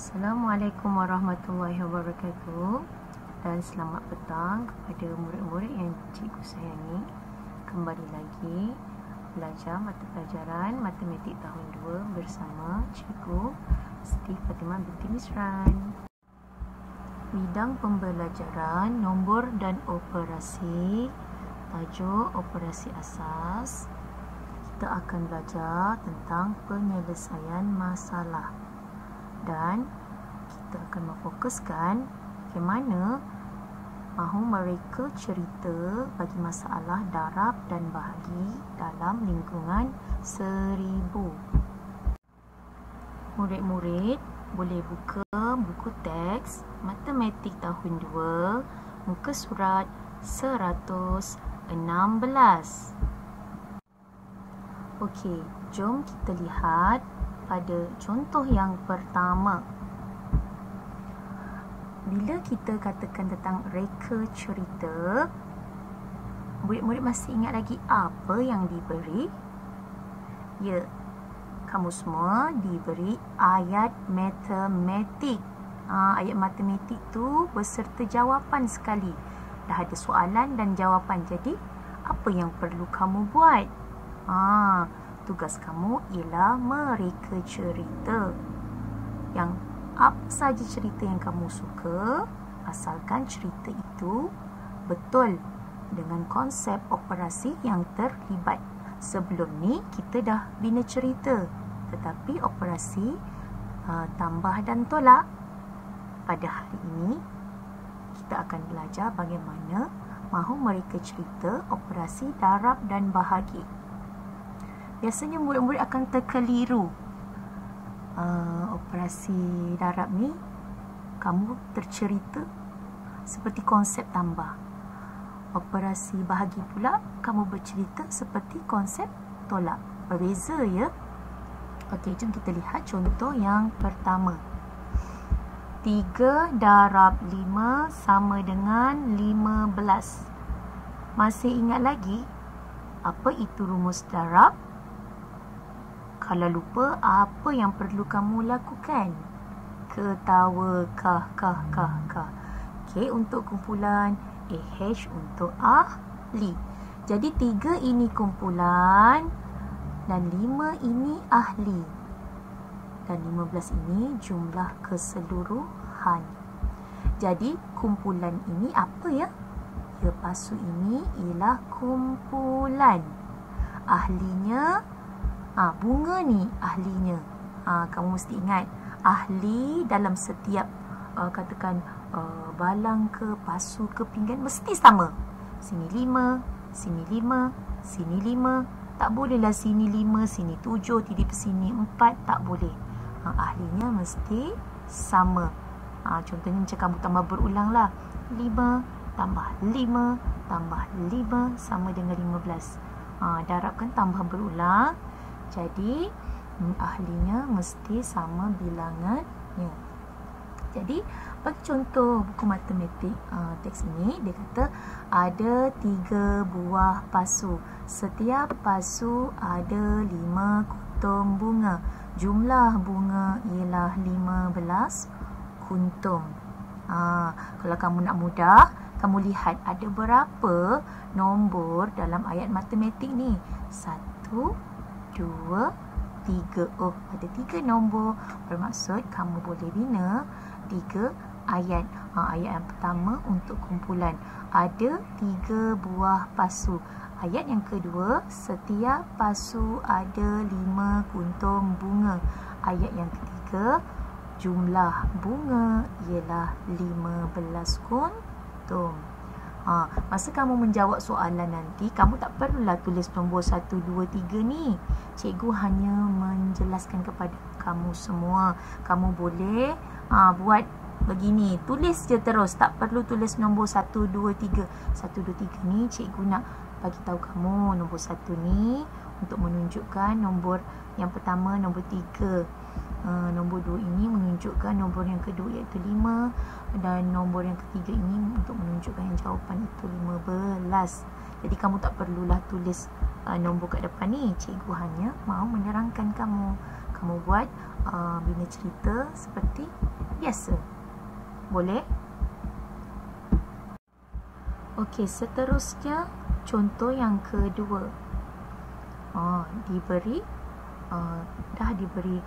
Assalamualaikum warahmatullahi wabarakatuh dan selamat petang kepada murid-murid yang cikgu sayangi. Kembali lagi belajar mata pelajaran Matematik tahun 2 bersama Cikgu Siti Fatimah binti Misran. Bidang pembelajaran nombor dan operasi. Tajuk operasi asas. Kita akan belajar tentang penyelesaian masalah. Dan kita akan memfokuskan bagaimana mahu mereka cerita bagi masalah darab dan bahagi dalam lingkungan 1000. Murid-murid boleh buka buku teks Matematik tahun 2 muka surat 116. Okey, jom kita lihat pada contoh yang pertama. Bila kita katakan tentang reka cerita, murid-murid masih ingat lagi apa yang diberi? Ya, kamu semua diberi ayat matematik. Ayat matematik tu beserta jawapan sekali. Dah ada soalan dan jawapan. Jadi, apa yang perlu kamu buat? Tugas kamu ialah mereka cerita. Yang apa saja cerita yang kamu suka, asalkan cerita itu betul dengan konsep operasi yang terlibat. Sebelum ni kita dah bina cerita, tetapi operasi tambah dan tolak. Pada hari ini kita akan belajar bagaimana mahu mereka cerita operasi darab dan bahagi. Biasanya murid-murid akan terkeliru. Operasi darab ni kamu tercerita seperti konsep tambah. Operasi bahagi pula kamu bercerita seperti konsep tolak. Berbeza ya. Okey, jom kita lihat contoh yang pertama. 3 darab 5 sama dengan 15. Masih ingat lagi apa itu rumus darab? Kalau lupa, apa yang perlu kamu lakukan? Ketawa, kah. Okey, untuk kumpulan, AH untuk ahli. Jadi 3 ini kumpulan dan 5 ini ahli. Dan 15 ini jumlah keseluruhan. Jadi kumpulan ini apa ya? Ya, pasu ini ialah kumpulan. Ahlinya bunga ni ahlinya. Kamu mesti ingat, ahli dalam setiap katakan balang ke pasu ke pinggan mesti sama. Sini 5, sini 5, sini 5. Tak bolehlah sini 5, sini 7, titik sini 4, tak boleh. Ahlinya mesti sama. Contohnya macam kamu tambah berulang lah. 5 tambah 5 tambah 5 sama dengan 15. Darabkan tambah berulang. Jadi, ahlinya mesti sama bilangannya. Jadi, bagi contoh buku matematik teks ini, dia kata ada 3 buah pasu. Setiap pasu ada 5 kuntum bunga. Jumlah bunga ialah 15 kuntum. Kalau kamu nak mudah, kamu lihat ada berapa nombor dalam ayat matematik ni. 1, 2, 3. Ada 3 nombor. Bermaksud kamu boleh bina 3 ayat. Ayat yang pertama untuk kumpulan. Ada 3 buah pasu. Ayat yang kedua, setiap pasu ada 5 kuntum bunga. Ayat yang ketiga, jumlah bunga ialah 15 kuntum. Masa kamu menjawab soalan nanti, kamu tak perlulah tulis nombor 1, 2, 3 ni. Cikgu hanya menjelaskan kepada kamu semua. Kamu boleh buat begini. Tulis je terus. Tak perlu tulis nombor 1, 2, 3. 1, 2, 3 ni cikgu nak bagi tahu kamu. Nombor 1 ni untuk menunjukkan nombor yang pertama, nombor 3. Nombor 2 ini menunjukkan nombor yang kedua iaitu 5. Dan nombor yang ketiga ini untuk menunjukkan yang jawapan itu 15. Jadi kamu tak perlulah tulis nombor kat depan ni. Cikgu hanya mahu menerangkan kamu. Kamu buat bina cerita seperti biasa. Boleh? Okey, seterusnya contoh yang kedua. Dah diberi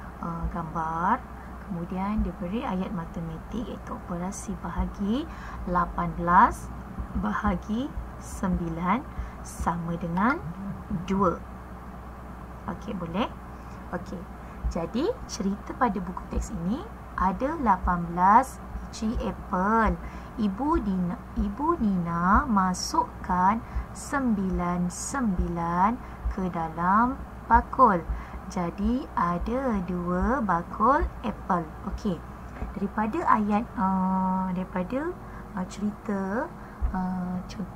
gambar, kemudian diberi ayat matematik iaitu operasi bahagi 18 bahagi 9 sama dengan 2. Okey, boleh? Okey. Jadi, cerita pada buku teks ini ada 18 biji apel. Ibu Nina masukkan 9 ke dalam bakul. Jadi, ada 2 bakul apel. Okey. Daripada ayat cerita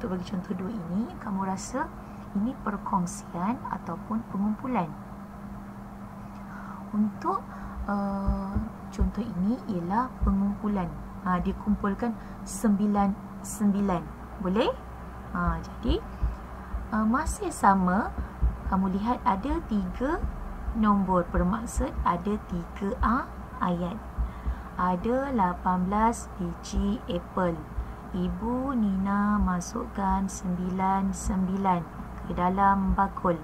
bagi contoh 2 ini, kamu rasa ini perkongsian ataupun pengumpulan? Untuk contoh ini ialah pengumpulan. Dikumpulkan 9. Boleh? Jadi masih sama. Kamu lihat ada 3 nombor, bermaksud ada 3 ayat. Ada 18 biji apel. Ibu Nina masukkan 9 ke dalam bakul.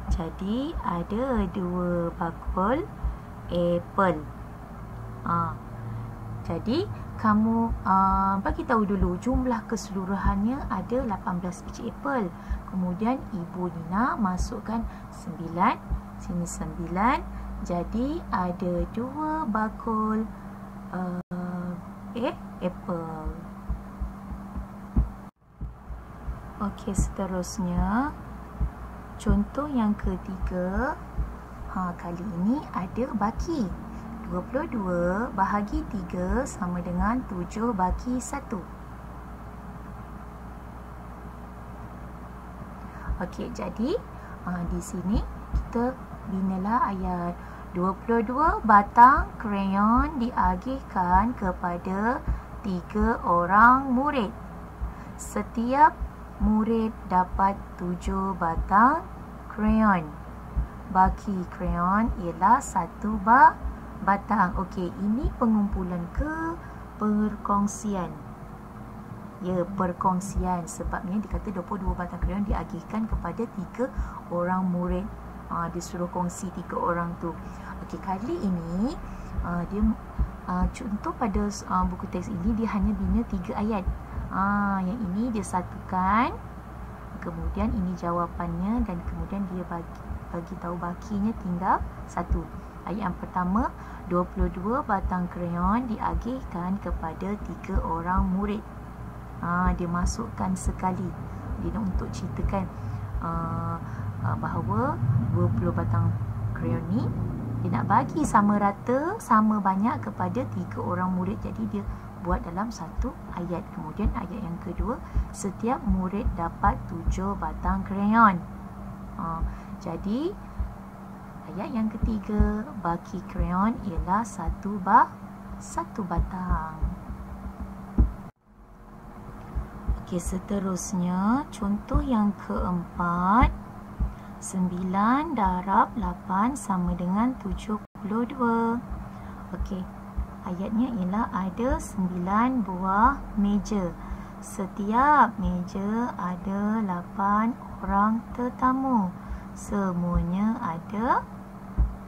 Jadi ada 2 bakul apel. Jadi kamu bagi tahu dulu jumlah keseluruhannya ada 18 biji apel. Kemudian Ibu Nina masukkan 9, sini 9. Jadi ada 2 bakul apel. Okey, seterusnya contoh yang ketiga. Kali ini ada baki. 22 bahagi 3 sama dengan 7 bagi 1. Okey, jadi di sini kita binalah ayat 22 batang krayon diagihkan kepada 3 orang murid. Setiap murid dapat 7 batang krayon. Baki krayon ialah 1 batang. Okey, ini pengumpulan ke perkongsian? Ya, perkongsian. Sebabnya dikata 22 batang krayon diagihkan kepada 3 orang murid. Disuruh kongsi 3 orang tu. Okey, kali ini dia contoh pada buku teks ini dia hanya bina 3 ayat. Yang ini dia satukan, kemudian ini jawapannya, dan kemudian dia bagi tahu bakinya tinggal 1. Ayat yang pertama, 22 batang krayon diagihkan kepada 3 orang murid. Dia masukkan sekali. Dia nak untuk ceritakan bahawa 20 batang krayon ni dia nak bagi sama rata, sama banyak kepada 3 orang murid. Jadi dia buat dalam 1 ayat. Kemudian ayat yang kedua, setiap murid dapat 7 batang krayon. Jadi ayat yang ketiga, baki krayon ialah 1 batang. Okey, seterusnya contoh yang keempat. 9 darab 8 sama dengan 72. Okey, ayatnya ialah ada 9 buah meja. Setiap meja ada 8 orang tetamu. Semuanya ada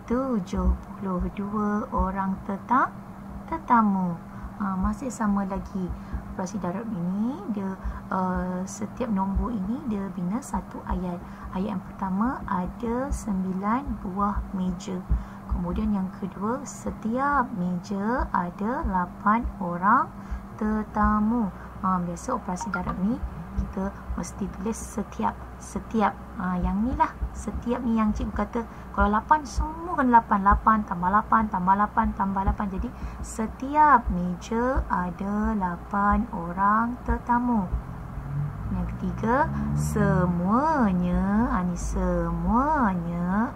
72 orang tetamu. Masih sama lagi. Operasi darab ini dia setiap nombor ini dia bina 1 ayat. Ayat yang pertama ada 9 buah meja. Kemudian yang kedua, setiap meja ada 8 orang tetamu. Biasa operasi darab ni kita mesti tulis setiap. Yang ni lah, setiap ni yang cikgu kata kalau 8 semua kena 8. 8 tambah 8 tambah 8 tambah 8. Jadi setiap meja ada 8 orang tetamu. Yang ketiga, semuanya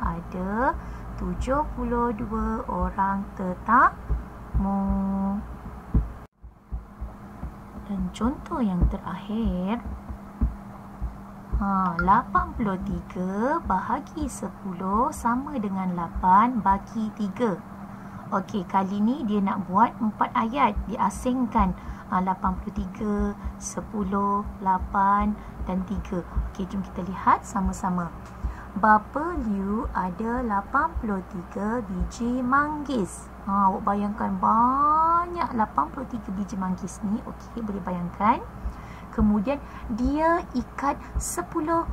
ada 72 orang tetamu. Dan contoh yang terakhir, 83 bahagi 10 sama dengan 8 bagi 3. Okey, kali ni dia nak buat 4 ayat. Diasingkan 83, 10, 8 dan 3. Okey, jom kita lihat sama-sama. Bapa Liu ada 83 biji manggis. Awak bayangkan banyak 83 biji manggis ni. Okey, boleh bayangkan. Kemudian dia ikat 10.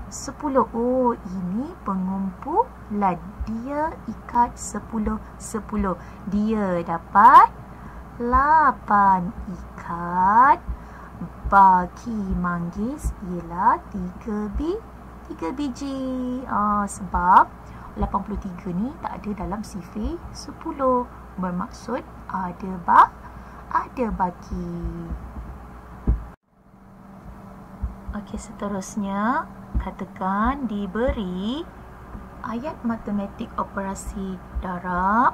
Oh, ini pengumpulan. Dia ikat 10. Dia dapat 8 ikat. Bagi manggis ialah 3 biji. Sebab 83 ni tak ada dalam sifir 10. Bermaksud ada bagi. Okey, seterusnya katakan diberi ayat matematik operasi darab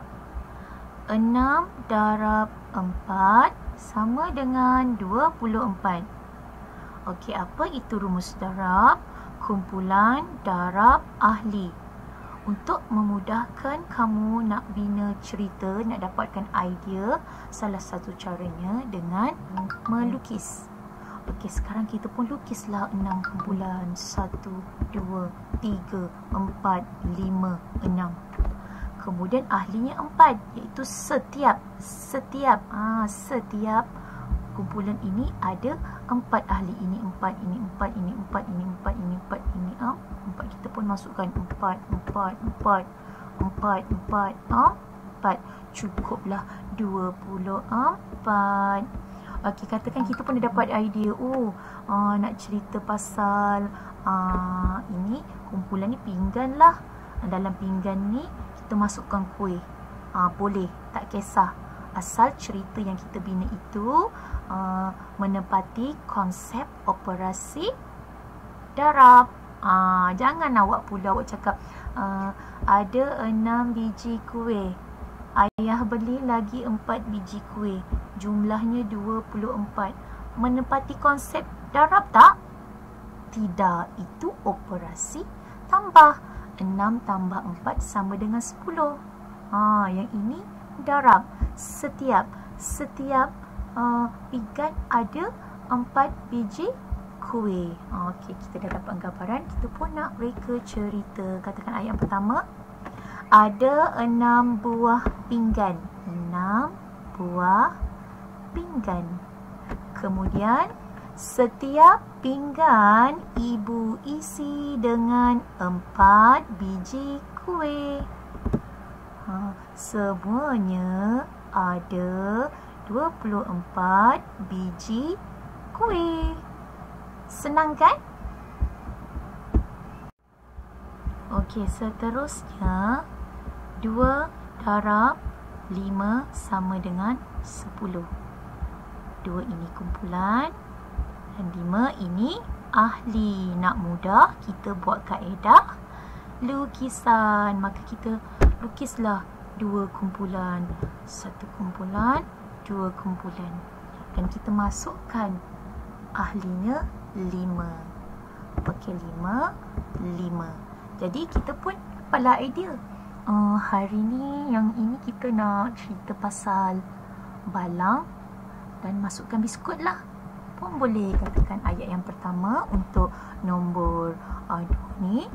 6 darab 4 sama dengan 24. Okey, apa itu rumus darab? Kumpulan darab ahli. Untuk memudahkan kamu nak bina cerita, nak dapatkan idea, salah satu caranya dengan melukis. Okey, sekarang kita pun lukislah 6 kumpulan. 1, 2, 3, 4, 5, 6. Kemudian ahlinya 4, iaitu setiap kumpulan ini ada 4 ahli. Ini 4, ini 4, ini 4, ini 4, ini 4, ini 4. Kita pun masukkan 4. Cukuplah 24. Okey, katakan kita pun dah dapat idea. Nak cerita pasal ini kumpulan ni pinggan lah. Dalam pinggan ni kita masukkan kuih. Boleh, tak kisah. Asal cerita yang kita bina itu menepati konsep operasi darab. Jangan awak cakap ada 6 biji kuih. Ayah beli lagi 4 biji kuih. Jumlahnya 24. Menepati konsep darab tak? Tidak, itu operasi tambah. 6 tambah 4 sama dengan 10. Yang ini darab. Setiap pinggan ada 4 biji kuih. Okey, kita dah dapat gambaran. Kita pun nak reka cerita. Katakan ayat pertama. Ada 6 buah pinggan. 6 buah pinggan. Kemudian setiap pinggan ibu isi dengan 4 biji kuih. Semuanya ada 24 biji kuih. Senang kan? Okey, seterusnya 2 darab 5 sama dengan 10. 2 ini kumpulan dan 5 ini ahli. Nak mudah, kita buat kaedah lukisan. Maka kita lukislah 2 kumpulan. 1 kumpulan, 2 kumpulan. Dan kita masukkan ahlinya 5. Okey, 5. Jadi kita pun dapatlah idea. Hari ni yang ini kita nak cerita pasal balang dan masukkan biskut lah. Pun boleh. Katakan ayat yang pertama untuk nombor 2 ni.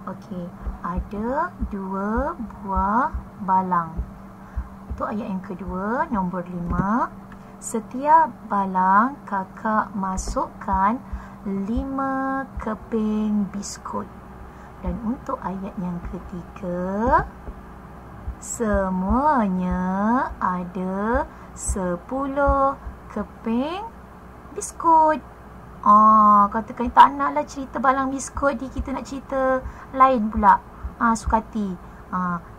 Okey, ada 2 buah balang. Untuk ayat yang kedua, nombor 5. Setiap balang kakak masukkan 5 keping biskut. Dan untuk ayat yang ketiga, semuanya ada 10 keping biskut. Katakan tak naklah cerita balang biskut ni, kita nak cerita lain pula. Sukati.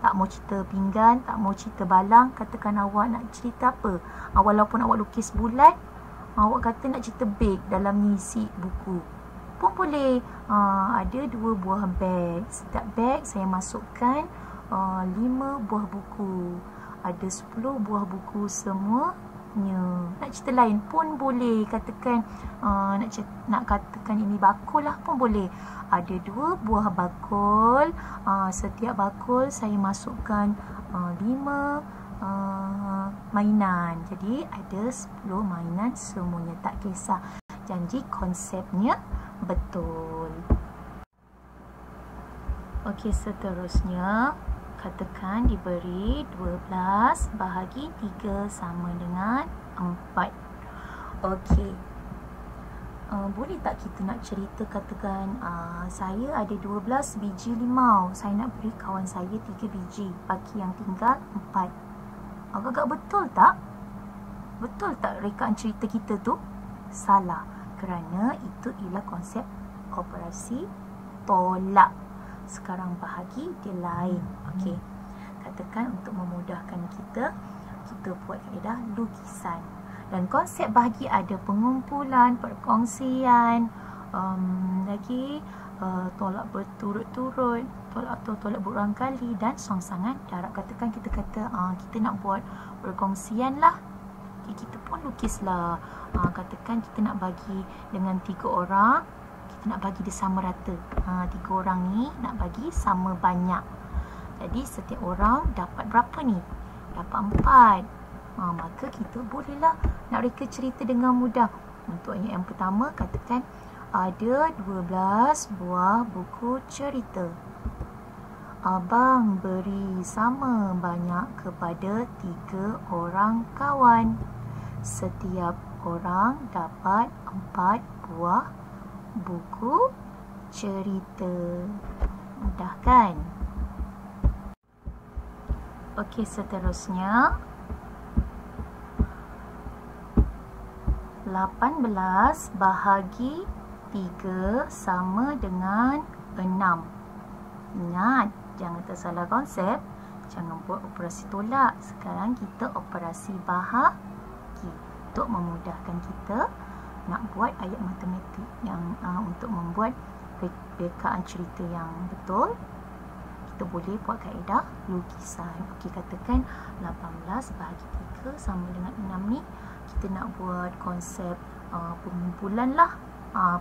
Tak mau cerita pinggan, tak mau cerita balang. Katakan awak nak cerita apa? Walaupun awak lukis bulat, awak kata nak cerita beg dalam isi buku pun boleh. Ada 2 buah beg. Setiap beg saya masukkan 5 buah buku. Ada 10 buah buku semuanya. Nak cerita lain pun boleh. Katakan nak katakan ini bakul lah pun boleh. Ada 2 buah bakul. Setiap bakul saya masukkan 5 mainan. Jadi ada 10 mainan semuanya, tak kisah. Janji konsepnya betul. Okey, seterusnya katakan diberi 12 bahagi 3 sama dengan 4. Okey. Boleh tak kita nak cerita, katakan saya ada 12 biji limau. Saya nak beri kawan saya 3 biji. Bagi yang tinggal 4. Agak-agak betul tak? Betul tak rekaan cerita kita tu? Salah. Kerana itu ialah konsep operasi tolak. Sekarang bahagi dia lain. Okey. Katakan untuk memudahkan kita buat kaedah lukisan. Dan konsep bahagi ada pengumpulan, perkongsian, lagi tolak berturut-turut, tolak berulang kali, dan songsangan darab. Katakan kita kata kita nak buat perkongsian lah. Kita pun lukislah. Katakan kita nak bagi dengan 3 orang, kita nak bagi dia sama rata. 3 orang ni nak bagi sama banyak. Jadi setiap orang dapat berapa ni? Dapat 4. Maka kita bolehlah nak reka cerita dengan mudah. Untuk yang pertama, katakan ada 12 buah buku cerita. Abang beri sama banyak kepada 3 orang kawan. Setiap orang dapat 4 buah buku cerita. Mudah kan? Okey, seterusnya 18 bahagi 3 sama dengan 6. Ingat, jangan tersalah konsep. Jangan buat operasi tolak. Sekarang kita operasi bahagi. Untuk memudahkan kita nak buat ayat matematik yang untuk membuat rekaan cerita yang betul, kita boleh buat kaedah lukisan. Okey, katakan 18 bahagi 3 sama dengan 6 ni. Kita nak buat konsep pengumpulan lah.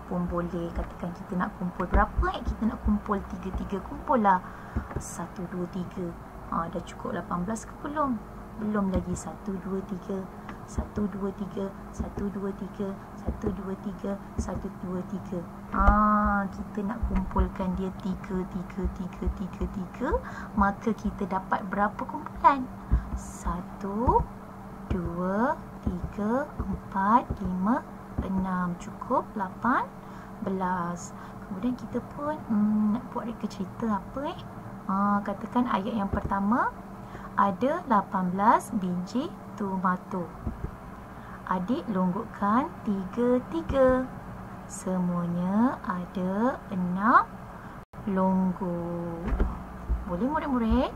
Pun boleh. Katakan kita nak kumpul berapa? Kita nak kumpul 3 kumpul lah. 1, 2, 3. Dah cukup 18 ke belum? Belum lagi. 1, 2, 3. 1, 2, 3. 1, 2, 3. 1, 2, 3. 1, 2, 3. Kita nak kumpulkan dia 3, 3, 3, 3, 3. Maka kita dapat berapa kumpulan? 1, 2, 3, 4, 5, 6. Cukup 18. Kemudian kita pun nak buat reka cerita apa katakan ayat yang pertama, ada 18 biji tomato. Adik longgokkan 3. Semuanya ada 6 longgok. Boleh murid-murid?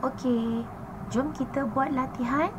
Okey, jom kita buat latihan